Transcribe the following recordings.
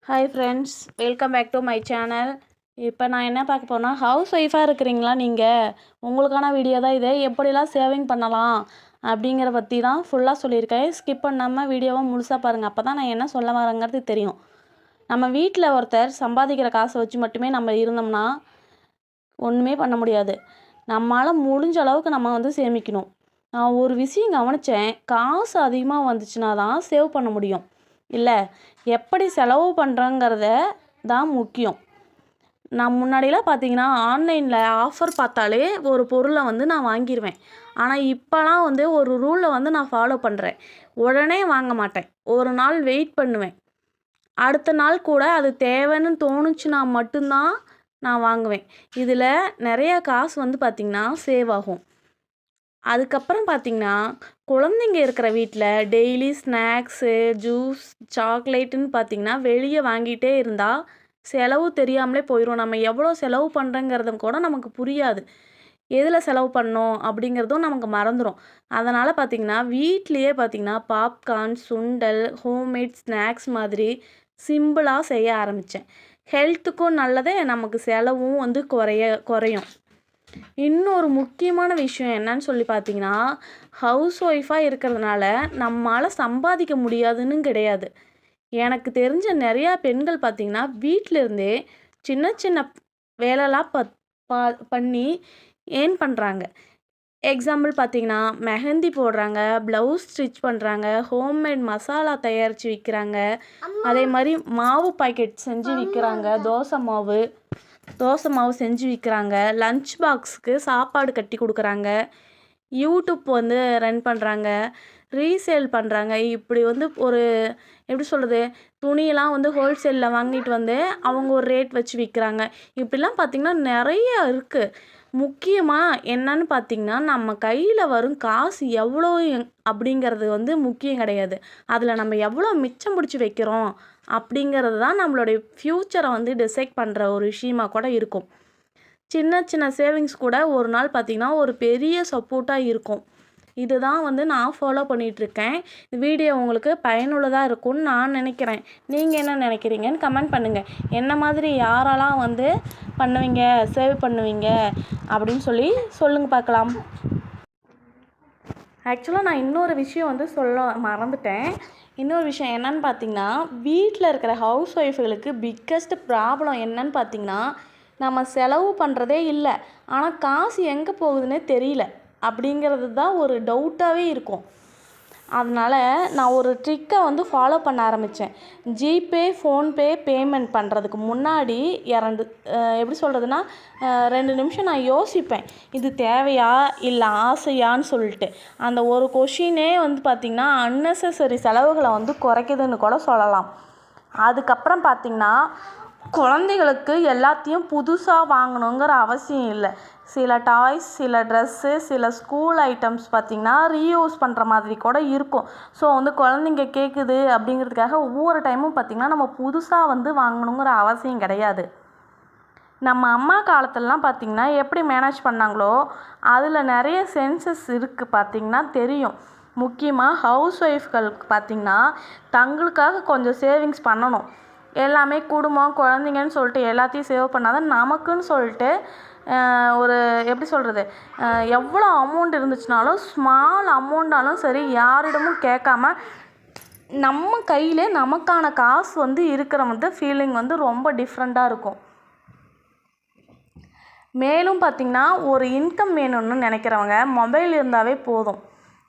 Hi friends, welcome back to my channel. இப்போ நான் என்ன பார்க்க போனால், ஹவுஸ் ஒய்ஃபாக இருக்கிறீங்களா நீங்கள்? உங்களுக்கான வீடியோ தான் இது. எப்படிலாம் சேவிங் பண்ணலாம் அப்படிங்கிற பற்றி தான் ஃபுல்லாக சொல்லியிருக்கேன். ஸ்கிப் பண்ணாமல் வீடியோவை முழுசாக பாருங்கள். அப்போ தான் நான் என்ன சொல்ல வரேங்கிறது தெரியும். நம்ம வீட்டில் ஒருத்தர் சம்பாதிக்கிற காசை வச்சு மட்டுமே நம்ம இருந்தோம்னா ஒன்றுமே பண்ண முடியாது. நம்மளால் முடிஞ்ச அளவுக்கு நம்ம சேமிக்கணும். நான் ஒரு விஷயம் கவனித்தேன், காசு அதிகமாக வந்துச்சுன்னா தான் சேவ் பண்ண முடியும். இல்லை, எப்படி செலவு பண்ணுறோங்கிறத தான் முக்கியம். நான் முன்னாடிலாம் பார்த்தீங்கன்னா ஆன்லைனில் ஆஃபர் பார்த்தாலே ஒரு பொருளை நான் வாங்கிடுவேன். ஆனால் இப்போலாம் ஒரு ரூலை நான் ஃபாலோ பண்ணுறேன். உடனே வாங்க மாட்டேன். ஒரு நாள் வெயிட் பண்ணுவேன். அடுத்த நாள் கூட அது தேவைன்னு தோணுச்சுன்னா மட்டும்தான் நான் வாங்குவேன். இதில் நிறைய காசு பார்த்திங்கன்னா சேவ் ஆகும். அதுக்கப்புறம் பார்த்திங்கன்னா, குழந்தைங்க இருக்கிற வீட்டில் டெய்லி ஸ்நாக்ஸு, ஜூஸ், சாக்லேட்டுன்னு பார்த்திங்கன்னா வெளியே வாங்கிட்டே இருந்தால் செலவு தெரியாமலே போயிடும். நம்ம எவ்வளோ செலவு பண்ணுறோங்கிறது கூட நமக்கு புரியாது. எதில் செலவு பண்ணோம் அப்படிங்கிறதும் நமக்கு மறந்துடும். அதனால் பார்த்திங்கன்னா வீட்லேயே பார்த்திங்கன்னா பாப்கார்ன், சுண்டல், ஹோம்மேட் ஸ்நாக்ஸ் மாதிரி சிம்பிளாக செய்ய ஆரம்பித்தேன். ஹெல்த்துக்கும் நல்லது, நமக்கு செலவும் குறையும். இன்னொரு முக்கியமான விஷயம் என்னன்னு சொல்லி பார்த்தீங்கன்னா, ஹவுஸ் ஒய்ஃபாக இருக்கிறதுனால நம்மளால் சம்பாதிக்க முடியாதுன்னு கிடையாது. எனக்கு தெரிஞ்ச நிறையா பெண்கள் பார்த்திங்கன்னா வீட்டிலேருந்தே சின்ன சின்ன வேலைலாம் பண்ணி ஏர்ன் பண்ணுறாங்க. எக்ஸாம்பிள் பார்த்திங்கன்னா, மெஹந்தி போடுறாங்க, ப்ளவுஸ் ஸ்டிச் பண்ணுறாங்க, ஹோம்மேட் மசாலா தயாரித்து விற்கிறாங்க. அதே மாதிரி மாவு பாக்கெட் செஞ்சு விற்கிறாங்க. தோசை மாவு செஞ்சு விற்கிறாங்க. லன்ச் பாக்ஸுக்கு சாப்பாடு கட்டி கொடுக்குறாங்க. யூடியூப் ரன் பண்ணுறாங்க, ரீசேல் பண்ணுறாங்க. இப்படி ஒரு எப்படி சொல்கிறது, துணியெல்லாம் ஹோல்சேலில் வாங்கிட்டு அவங்க ஒரு ரேட் வச்சு விற்கிறாங்க. இப்படிலாம் பார்த்திங்கன்னா நிறைய இருக்குது. முக்கியமாக என்னன்னு பார்த்திங்கன்னா, நம்ம கையில் வரும் காசு எவ்வளோ அப்படிங்கிறது முக்கியம் கிடையாது. அதில் நம்ம எவ்வளோ மிச்சம் பிடிச்சி வைக்கிறோம் அப்படிங்கிறது தான் நம்மளுடைய ஃப்யூச்சரை டிசைட் பண்ணுற ஒரு விஷயமா கூட இருக்கும். சின்ன சின்ன சேவிங்ஸ் கூட ஒரு நாள் பார்த்திங்கன்னா ஒரு பெரிய சப்போர்ட்டாக இருக்கும். இதுதான் நான் ஃபாலோ பண்ணிகிட்ருக்கேன். இந்த வீடியோ உங்களுக்கு பயனுள்ளதாக இருக்கும்னு நான் நினைக்கிறேன். நீங்கள் என்ன நினைக்கிறீங்கன்னு கமெண்ட் பண்ணுங்கள். என்ன மாதிரி யாரெல்லாம் பண்ணுவீங்க, சேவ் பண்ணுவீங்க அப்படின்னு சொல்லுங்கள் பார்க்கலாம். ஆக்சுவலாக நான் இன்னொரு விஷயம் சொல்ல மறந்துட்டேன். இன்னொரு விஷயம் என்னன்னு பார்த்திங்கன்னா, வீட்டில் இருக்கிற ஹவுஸ் ஒய்ஃபுகளுக்கு பிக்கஸ்ட் ப்ராப்ளம் என்னன்னு பார்த்திங்கன்னா, நம்ம செலவு பண்ணுறதே இல்லை, ஆனால் காசு எங்கே போகுதுன்னே தெரியல அப்படிங்கிறது தான் ஒரு டவுட்டாகவே இருக்கும். அதனால் நான் ஒரு ட்ரிக்கை ஃபாலோ பண்ண ஆரம்பித்தேன். ஜிபே, ஃபோன்பே பேமெண்ட் பண்ணுறதுக்கு முன்னாடி எப்படி சொல்கிறதுனா 2 நிமிஷம் நான் யோசிப்பேன், இது தேவையா இல்லை ஆசையான்னு சொல்லிட்டு. அந்த ஒரு கொஷினே பார்த்திங்கன்னா அன்னெசரி செலவுகளை குறைக்குதுன்னு கூட சொல்லலாம். அதுக்கப்புறம் பார்த்திங்கன்னா, குழந்தைகளுக்கு எல்லாத்தையும் புதுசாக வாங்கணுங்கிற அவசியம் இல்லை. சில டாய்ஸ், சில ட்ரெஸ்ஸு, சில ஸ்கூல் ஐட்டம்ஸ் பார்த்திங்கன்னா ரீயூஸ் பண்ணுற மாதிரி கூட இருக்கும். ஸோ குழந்தைங்க கேட்குது அப்படிங்கிறதுக்காக ஒவ்வொரு டைமும் பார்த்திங்கன்னா நம்ம புதுசாக வாங்கணுங்கிற அவசியம் கிடையாது. நம்ம அம்மா காலத்துலலாம் பார்த்திங்கன்னா எப்படி மேனேஜ் பண்ணாங்களோ அதில் நிறைய சென்சஸ் இருக்குது பார்த்திங்கன்னா தெரியும். முக்கியமாக ஹவுஸ் ஒய்ஃப்களுக்கு பார்த்திங்கன்னா தங்களுக்காக கொஞ்சம் சேவிங்ஸ் பண்ணணும். எல்லாமே குடும்பம், குழந்தைங்கன்னு சொல்லிட்டு எல்லாத்தையும் சேவ் பண்ணாதான் நமக்குன்னு சொல்லிட்டு ஒரு எப்படி சொல்கிறது, எவ்வளோ அமௌண்ட் இருந்துச்சுனாலும் ஸ்மால் அமௌண்ட்டாலும் சரி யாரிடமும் கேட்காம நம்ம கையிலே நமக்கான காசு இருக்கிற ஃபீலிங் ரொம்ப டிஃப்ரெண்ட்டாக இருக்கும். மேலும் பார்த்திங்கன்னா ஒரு இன்கம் வேணும்னு நினைக்கிறவங்க மொபைல் இருந்தாவே போதும்.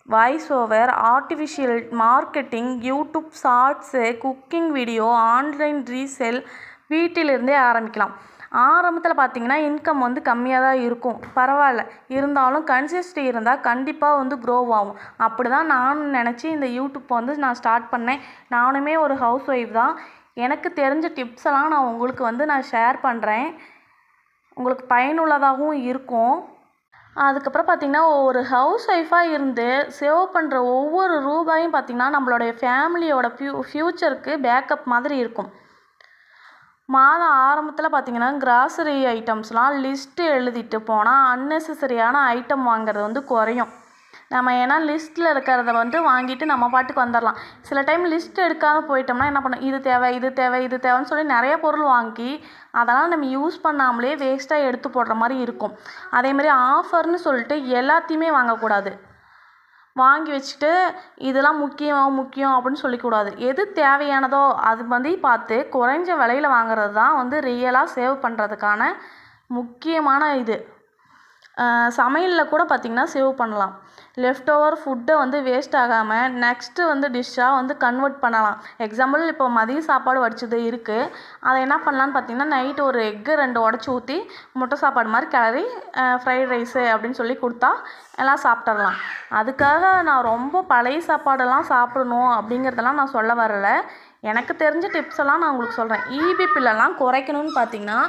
Voice over, artificial marketing, YouTube shorts, cooking video, online resale வீட்டிலிருந்தே ஆரம்பிக்கலாம். ஆரம்பத்தில் பார்த்திங்கன்னா இன்கம் கம்மியாக தான் இருக்கும், பரவாயில்ல. இருந்தாலும் கன்சிஸ்டி இருந்தால் கண்டிப்பாக க்ரோ ஆகும். அப்படி தான் நானும் நினச்சி இந்த யூடியூப் நான் ஸ்டார்ட் பண்ணேன். நானுமே ஒரு ஹவுஸ் ஒய்ஃப் தான். எனக்கு தெரிஞ்ச டிப்ஸ் எல்லாம் நான் உங்களுக்கு நான் ஷேர் பண்ணுறேன். உங்களுக்கு பயனுள்ளதாகவும் இருக்கும். அதுக்கப்புறம் பார்த்திங்கன்னா ஒரு ஹவுஸ் ஒய்ஃபாக இருந்து சேவ் பண்ணுற ஒவ்வொரு ரூபாயும் பார்த்திங்கன்னா நம்மளுடைய ஃபேமிலியோட ஃப்யூச்சருக்கு பேக்கப் மாதிரி இருக்கும். மாதம் ஆரம்பத்தில் பார்த்திங்கன்னா கிராசரி ஐட்டம்ஸ்லாம் லிஸ்ட்டு எழுதிட்டு போனால் அன்னெசரியான ஐட்டம் வாங்குறது குறையும். நம்ம ஏன்னா லிஸ்ட்டில் இருக்கிறத வந்து வாங்கிட்டு நம்ம பாட்டுக்கு வந்துடலாம். சில டைம் லிஸ்ட் எடுக்காமல் போயிட்டோம்னா என்ன பண்ணோம், இது தேவை இது தேவை இது தேவைன்னு சொல்லி நிறைய பொருள் வாங்கி அதெல்லாம் நம்ம யூஸ் பண்ணாமலே வேஸ்ட்டாக எடுத்து போடுற மாதிரி இருக்கும். அதேமாதிரி ஆஃபர்னு சொல்லிட்டு எல்லாத்தையுமே வாங்கக்கூடாது. வாங்கி வச்சுட்டு இதெல்லாம் முக்கியம் அப்படின்னு சொல்லிக்கூடாது. எது தேவையானதோ அது வந்து பார்த்து குறைஞ்ச விலையில் வாங்குறது தான் வந்து ரியலாக சேவ் பண்ணுறதுக்கான முக்கியமான இது. சமையலில் கூட பார்த்திங்கன்னா சேவ் பண்ணலாம். லெஃப்ட் ஓவர் ஃபுட்டை வந்து வேஸ்ட் ஆகாமல் நெக்ஸ்ட்டு வந்து டிஷ்ஷாக வந்து கன்வெர்ட் பண்ணலாம். எக்ஸாம்பிள் இப்போ மதிய சாப்பாடு வடிச்சது இருக்குது, அதை என்ன பண்ணலான்னு பார்த்திங்கன்னா நைட்டு ஒரு எக்கு 2 உடச்சி ஊற்றி முட்டை சாப்பாடு மாதிரி கிளறி ஃப்ரைட் ரைஸு அப்படின்னு சொல்லி கொடுத்தா எல்லாம் சாப்பிட்றலாம். அதுக்காக நான் ரொம்ப பழைய சாப்பாடெல்லாம் சாப்பிடணும் அப்படிங்கிறதெல்லாம் நான் சொல்ல வரலை. எனக்கு தெரிஞ்ச டிப்ஸ் எல்லாம் நான் உங்களுக்கு சொல்கிறேன். ஈபி பில்லெல்லாம் குறைக்கணும்னு பார்த்திங்கன்னா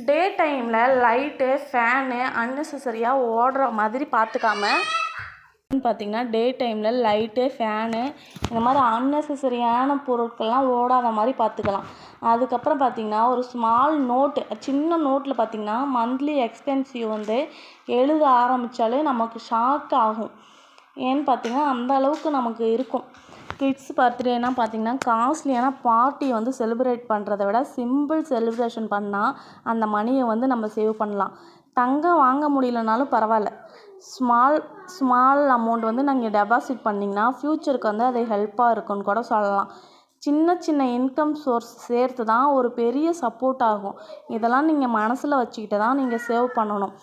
டே டைமில் லைட்டு ஃபேனு அன்னெசரியாக ஓடுற மாதிரி பார்த்துக்காம பார்த்திங்கன்னா டே டைமில் லைட்டு ஃபேனு இந்த மாதிரி அன்னெசரியான பொருட்கள்லாம் ஓடாத மாதிரி பார்த்துக்கலாம். அதுக்கப்புறம் பார்த்திங்கன்னா ஒரு ஸ்மால் நோட்டு, சின்ன நோட்டில் பார்த்திங்கன்னா மந்த்லி எக்ஸ்பென்சிவ் வந்து எழுத ஆரம்பித்தாலே நமக்கு ஷாக் ஆகும். ஏன்னு பார்த்திங்கன்னா அந்த அளவுக்கு நமக்கு இருக்கும். கிட்ஸ் பர்த்டேனா பார்த்திங்கன்னா காஸ்ட்லியான பார்ட்டி வந்து செலிப்ரேட் பண்ணுறத விட சிம்பிள் செலிப்ரேஷன் பண்ணால் அந்த மணியை வந்து நம்ம சேவ் பண்ணலாம். தங்கம் வாங்க முடியலனாலும் பரவாயில்ல, ஸ்மால் அமௌண்ட் வந்து நீங்கள் டெபாசிட் பண்ணிங்கன்னா ஃப்யூச்சருக்கு வந்து அது ஹெல்ப்பாக இருக்குன்னு கூட சொல்லலாம். சின்ன இன்கம் சோர்ஸ் சேர்த்து தான் ஒரு பெரிய சப்போர்ட் ஆகும். இதெல்லாம் நீங்கள் மனசில் வச்சுக்கிட்டு தான் நீங்கள் சேவ் பண்ணணும்.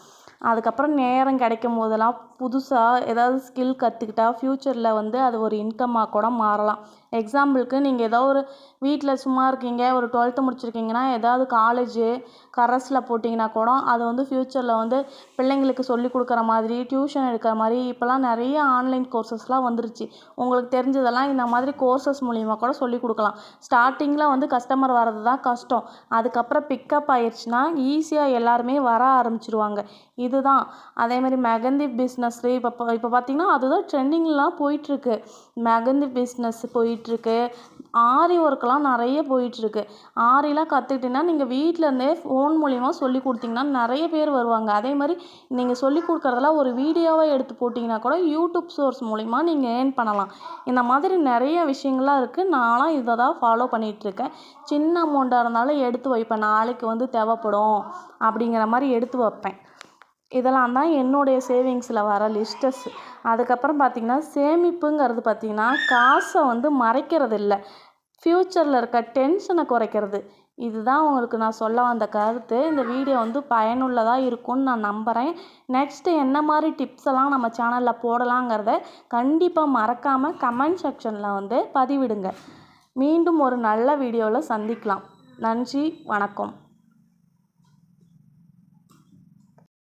அதுக்கப்புறம் நேரம் கிடைக்கும் போதெல்லாம் புதுசாக ஏதாவது ஸ்கில் கற்றுக்கிட்டா ஃப்யூச்சரில் வந்து அது ஒரு இன்கம்மாக கூட மாறலாம். எக்ஸாம்பிளுக்கு நீங்கள் ஏதோ ஒரு வீட்டில் சும்மா இருக்கீங்க, ஒரு 12th முடிச்சிருக்கீங்கன்னா ஏதாவது காலேஜு கரஸில் போட்டிங்கன்னா கூட அது வந்து ஃப்யூச்சரில் வந்து பிள்ளைங்களுக்கு சொல்லிக் கொடுக்குற மாதிரி டியூஷன் எடுக்கிற மாதிரி இப்போலாம் நிறைய ஆன்லைன் கோர்சஸ்லாம் வந்துருச்சு. உங்களுக்கு தெரிஞ்சதெல்லாம் இந்த மாதிரி கோர்சஸ் மூலிமா கூட சொல்லிக் கொடுக்கலாம். ஸ்டார்டிங்கில் வந்து கஸ்டமர் வர்றது தான் கஷ்டம். அதுக்கப்புறம் பிக்கப் ஆயிடுச்சுன்னா ஈஸியாக எல்லாருமே வர ஆரம்பிச்சிருவாங்க. இதுதான். அதேமாதிரி மெகந்தி பிஸ்னஸ்ல இப்போ பார்த்திங்கன்னா அதுதான் ட்ரெண்டிங்லாம் போயிட்டுருக்கு. மெகந்தி பிஸ்னஸ் போயிட்டுருக்கு. ஆரி ஒர்க்கெலாம் நிறைய போயிட்டுருக்கு. ஆரிலாம் கற்றுக்கிட்டிங்கன்னா நீங்கள் வீட்டிலேருந்தே ஃபோன் மூலிமா சொல்லி கொடுத்தீங்கன்னா நிறைய பேர் வருவாங்க. அதே மாதிரி நீங்கள் சொல்லி கொடுக்குறதெல்லாம் ஒரு வீடியோவாக எடுத்து போட்டிங்கன்னா கூட யூடியூப் சோர்ஸ் மூலிமா நீங்கள் ஏர்ன் பண்ணலாம். இந்த மாதிரி நிறைய விஷயங்கள்லாம் இருக்குது. நான்லாம் இதை தான் ஃபாலோ பண்ணிகிட்ருக்கேன். சின்ன அமௌண்ட்டாக இருந்தாலும் எடுத்து வைப்பேன், நாளைக்கு வந்து தேவைப்படும் அப்படிங்கிற மாதிரி எடுத்து வைப்பேன். இதெல்லாம் தான் என்னுடைய சேவிங்ஸில் வர லிஸ்ட்டஸ். அதுக்கப்புறம் பார்த்திங்கன்னா சேமிப்புங்கிறது பார்த்திங்கன்னா காசை வந்து மறைக்கிறது இல்லை, ஃப்யூச்சரில் இருக்க டென்ஷனை குறைக்கிறது. இதுதான் உங்களுக்கு நான் சொல்ல வந்த கருத்து. இந்த வீடியோ வந்து பயனுள்ளதாக இருக்கும்னு நான் நம்புகிறேன். நெக்ஸ்ட்டு என்ன மாதிரி டிப்ஸ் எல்லாம் நம்ம சேனலில் போடலாங்கிறத கண்டிப்பாக மறக்காமல் கமெண்ட் செக்ஷனில் வந்து பதிவிடுங்க. மீண்டும் ஒரு நல்ல வீடியோவில் சந்திக்கலாம். நன்றி, வணக்கம்.